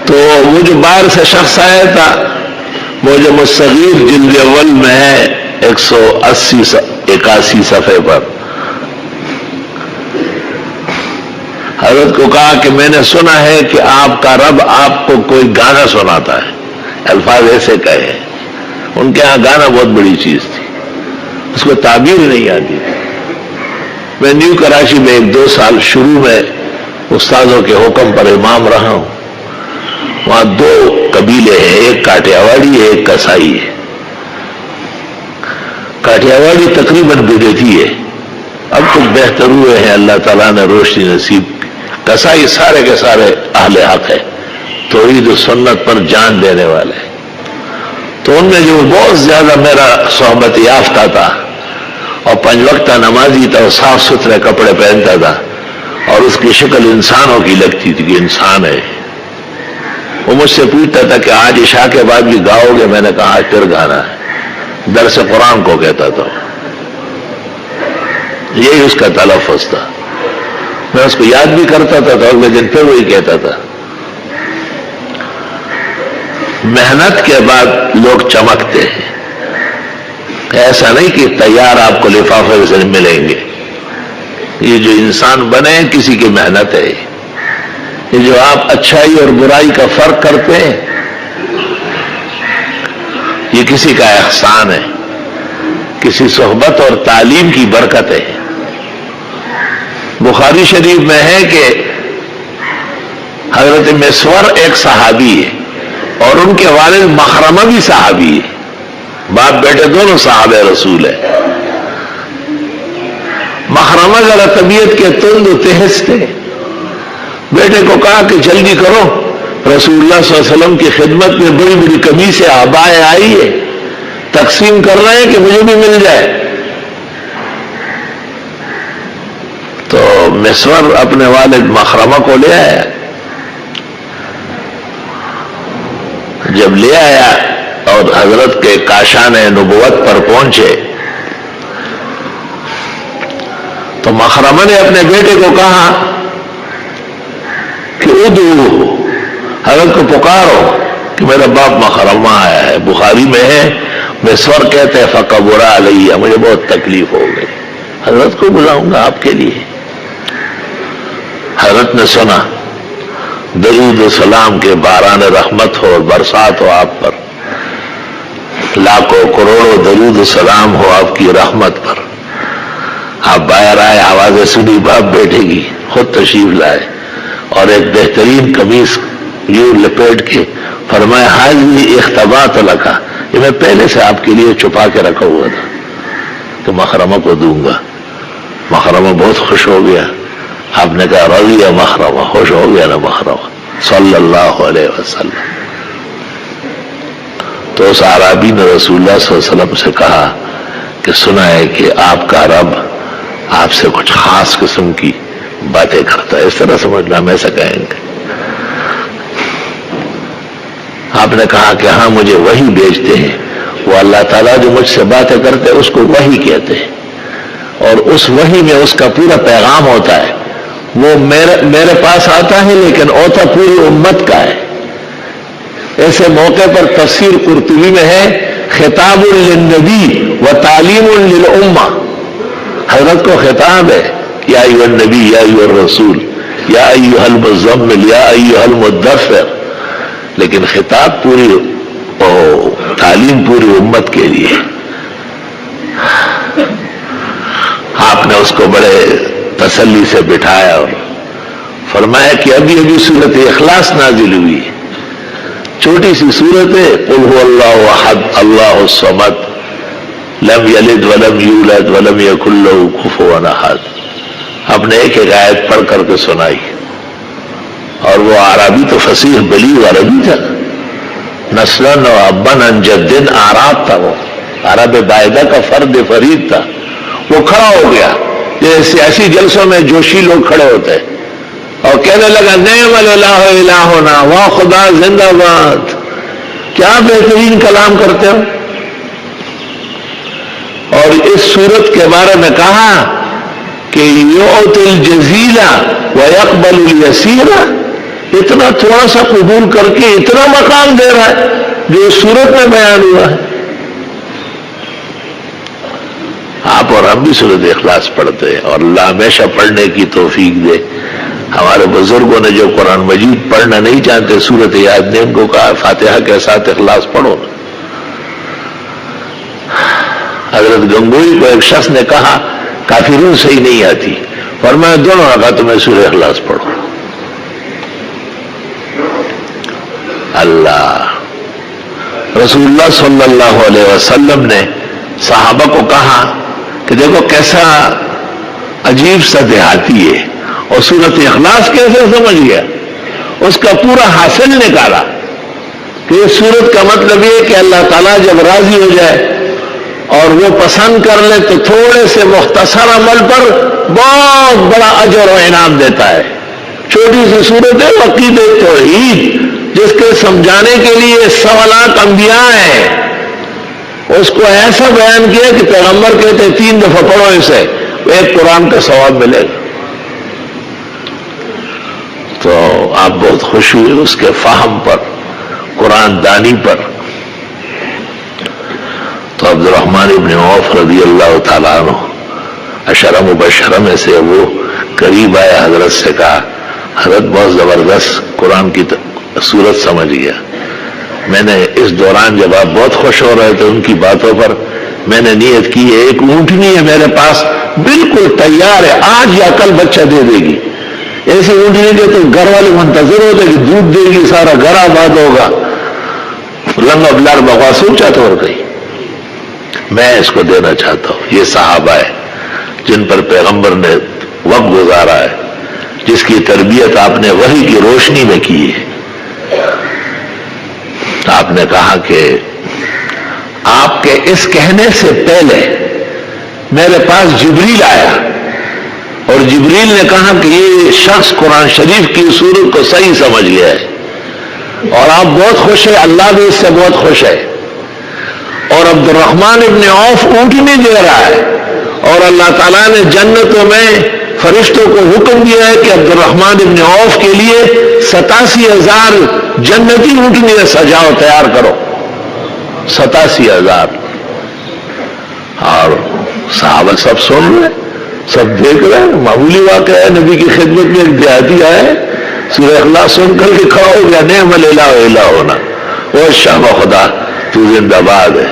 تو وہ جو باہر سے شخص آیا تھا، وہ جو مستغیر جلد اول میں ہے 181 صفحے پر، حضرت کو کہا کہ میں نے سنا ہے کہ آپ کا رب آپ کو کوئی گانا سناتا ہے، الفاظ ایسے کہے ہیں۔ ان کے ہاں گانا بہت بڑی چیز تھی، اس کو تعبیر نہیں آتی تھی۔ میں نیو کراچی میں 1-2 سال شروع میں استادوں کے حکم پر امام رہا ہوں۔ وہاں 2 قبیلے ہیں، ایک کاٹیاواڑی ہے، ایک کسائی ہے۔ کاٹیاواڑی تقریباً بدعتی ہے، اب تو بہتر ہوئے ہیں، اللہ تعالیٰ نے روشنی نصیب۔ کسائی سارے کے سارے اہل حق ہے، توحید و سنت پر جان دینے والے۔ تو ان میں جو بہت زیادہ میرا صحبت یافتہ تھا اور 5 وقتہ نمازی تھا، اور صاف ستھرے کپڑے پہنتا تھا، اور اس کی شکل انسانوں کی لگتی تھی کہ انسان ہے، وہ مجھ سے پوچھتا تھا کہ آج عشاء کے بعد بھی گاؤ گے؟ میں نے کہا آج پھر گانا ہے، درس قرآن کو کہتا تھا، یہی اس کا تلفظ تھا۔ میں اس کو یاد بھی کرتا تھا تو اگلے دن پھر وہی کہتا تھا۔ محنت کے بعد لوگ چمکتے ہیں، ایسا نہیں کہ تیار آپ کو لفافے سے ملیں گے۔ یہ جو انسان بنے کسی کی محنت ہے، یہ جو آپ اچھائی اور برائی کا فرق کرتے ہیں یہ کسی کا احسان ہے، کسی صحبت اور تعلیم کی برکت ہے۔ بخاری شریف میں ہے کہ حضرت مسور ایک صحابی ہے اور ان کے والد مخرمہ بھی صحابی ہے، باپ بیٹے دونوں صحابہ رسول ہیں۔ مخرمہ ذرا طبیعت کے تند و تیز تھے، بیٹے کو کہا کہ جلدی کرو، رسول اللہ صلی اللہ علیہ وسلم کی خدمت میں بڑی بڑی قمیصیں عبائیں آئی ہے، تقسیم کر رہے ہیں کہ مجھے بھی مل جائے۔ تو مسور اپنے والد مخرمہ کو لے آیا، جب لے آیا اور حضرت کے کاشان نبوت پر پہنچے تو مخرمہ نے اپنے بیٹے کو کہا کہ ادعو، حضرت کو پکارو کہ میرا باپ مخرمہ آیا ہے۔ بخاری میں ہے مسور کہتے ہیں فکبر علیہ، مجھے بہت تکلیف ہو گئی، حضرت کو بلاؤں گا آپ کے لیے۔ حضرت نے سنا، درود و سلام کے باران رحمت ہو اور برسات ہو آپ پر، لاکھوں کروڑوں درود و سلام ہو آپ کی رحمت پر۔ آپ باہر آئے، آوازیں سنی باپ بیٹے کی، خود تشریف لائے اور ایک بہترین قمیص یوں لپیٹ کے فرمایا حاضی اختبات لکا، یہ میں پہلے سے آپ کے لیے چھپا کے رکھا ہوا تھا تو مخرمہ کو دوں گا۔ مخرمہ بہت خوش ہو گیا، آپ نے کہا رضی مخرمہ، خوش ہو گیا نا مخرمہ صلی اللہ علیہ وسلم۔ تو اس عربی نے رسول اللہ صلی اللہ علیہ وسلم سے کہا کہ سنا ہے کہ آپ کا رب آپ سے کچھ خاص قسم کی باتیں کرتا ہے، اس طرح سمجھنا، ہم ایسا کہیں گے۔ آپ نے کہا کہ ہاں مجھے وحی بھیجتے ہیں، وہ اللہ تعالیٰ جو مجھ سے باتیں کرتے ہیں اس کو وحی کہتے ہیں، اور اس وحی میں اس کا پورا پیغام ہوتا ہے، وہ میرے پاس آتا ہے لیکن ہوتا پوری امت کا ہے۔ ایسے موقع پر تفسیر قرطبی میں ہے خطاب للنبی و تعلیم للامہ، حضرت کو خطاب ہے یا ایھا النبی یا ایھا الرسول یا ایھا المزمل یا ایھا المدثر، لیکن خطاب پوری تعلیم پوری امت کے لیے۔ آپ نے اس کو بڑے تسلی سے بٹھایا اور فرمایا کہ ابھی ابھی سورت اخلاص نازل ہوئی، چھوٹی سی سورت ہے، قل هو اللہ احد اللہ الصمد لم یلد ولم یولد ولم یکن لہ کفوا احد۔ اپنے ایک ایک آیت پڑھ کر کے سنائی، اور وہ عربی تو فصیح بلیغ عربی تھا، نسلاً و اباً عن جد اعراب تھا، وہ عرب باعدہ کا فرد فرید تھا۔ وہ کھڑا ہو گیا جیسے سیاسی جلسوں میں جوشی لوگ کھڑے ہوتے ہیں اور کہنے لگا نعم الالہ الہنا، واہ خدا زندہ باد، کیا بہترین کلام کرتے ہو۔ اور اس صورت کے بارے میں کہا کہ یعطی الجزیل ویقبل الیسیر، اتنا تھوڑا سا قبول کر کے اتنا مقام دے رہا ہے جو اس صورت میں بیان ہوا ہے. آپ اور ہم بھی سورۃ اخلاص پڑھتے ہیں اور اللہ ہمیشہ پڑھنے کی توفیق دے. ہمارے بزرگوں نے جو قرآن مجید پڑھنا نہیں جانتے سورۃ یاد نے ان کو کہا فاتحہ کے ساتھ اخلاص پڑھو. حضرت گنگوئی کو ایک شخص نے کہا کافرون صحیح نہیں آتی، فرمایا دونوں رکعتوں میں سورہ اخلاص پڑھو. اللہ رسول اللہ صلی اللہ علیہ وسلم نے صحابہ کو کہا کہ دیکھو کیسا عجیب سا دیہاتی ہے اور سورۃ اخلاص کیسے سمجھ گیا. اس کا پورا حاصل نکالا کہ اس سورت کا مطلب یہ کہ اللہ تعالیٰ جب راضی ہو جائے اور وہ پسند کر لے تو تھوڑے سے مختصر عمل پر بہت بڑا اجر و انعام دیتا ہے. چھوٹی سی سورت ہے عقیدہ توحید جس کے سمجھانے کے لیے 100 لاکھ انبیاء ہیں. اس کو ایسا بیان کیا کہ پیغمبر کہتے 3 دفعہ پڑھو اسے، ایک قرآن کا ثواب ملے گا. تو آپ بہت خوش ہوئے اس کے فہم پر، قرآن دانی پر. تو عبد الرحمن ابن عوف رضی اللہ تعالیٰ عنہ عشرہ مبشرہ میں سے وہ قریب آئے، حضرت سے کہا حضرت بہت زبردست قرآن کی صورت سمجھ گیا. میں نے اس دوران جب آپ بہت خوش ہو رہے تھے ان کی باتوں پر، میں نے نیت کی ہے ایک اونٹنی ہے میرے پاس بالکل تیار ہے، آج یا کل بچہ دے دے گی. ایسی اونٹنی کے تو گھر والے منتظر ہوتے کہ دودھ دے گی، سارا گھر آباد ہوگا. لنگا بلار بغوا سوچا تو اور گئی. میں اس کو دینا چاہتا ہوں. یہ صحابہ ہے جن پر پیغمبر نے وقت گزارا ہے، جس کی تربیت آپ نے وحی کی روشنی میں کی ہے. آپ نے کہا کہ آپ کے اس کہنے سے پہلے میرے پاس جبریل آیا اور جبریل نے کہا کہ یہ شخص قرآن شریف کی صورت کو صحیح سمجھ گیا ہے اور آپ بہت خوش ہیں، اللہ بھی اس سے بہت خوش ہے. اور عبد الرحمن ابن عوف اونٹنی دے رہا ہے اور اللہ تعالیٰ نے جنتوں میں فرشتوں کو حکم دیا ہے کہ عبد الرحمن ابن عوف کے لیے 87,000 جنتی اونٹنی سجاؤ، تیار کرو. 87,000. اور صحابہ سب سن رہے، سب دیکھ رہے ہیں. معمولی واقعہ ہے، نبی کی خدمت میں ایک دیہاتی آئے سورہ اخلاص سن کر کے کھڑا ہو گیا، نعم الالہ الہ ہونا، وہ شاہ خدا تو زندہ باد ہے.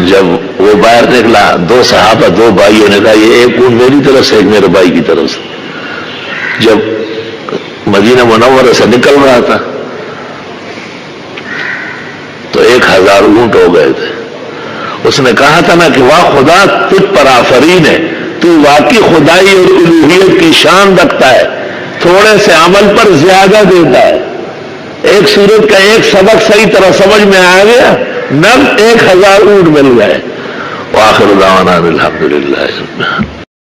جب وہ باہر نکلا 2 صحابہ 2 بھائیوں نے کہا یہ ایک اونٹ میری طرف سے ایک میرے بھائی کی طرف سے. جب مدینہ منورہ سے نکل رہا تھا تو 1,000 اونٹ ہو گئے تھے. اس نے کہا تھا نا کہ واہ خدا تجھ پر آفرین ہے، تو واقعی خدائی اور الوہیت کی شان رکھتا ہے، تھوڑے سے عمل پر زیادہ دیتا ہے. ایک سورت کا ایک سبق صحیح طرح سمجھ میں آ گیا، نب 1,000 اونٹ مل گئے. وآخر دعوانا الحمدللہ.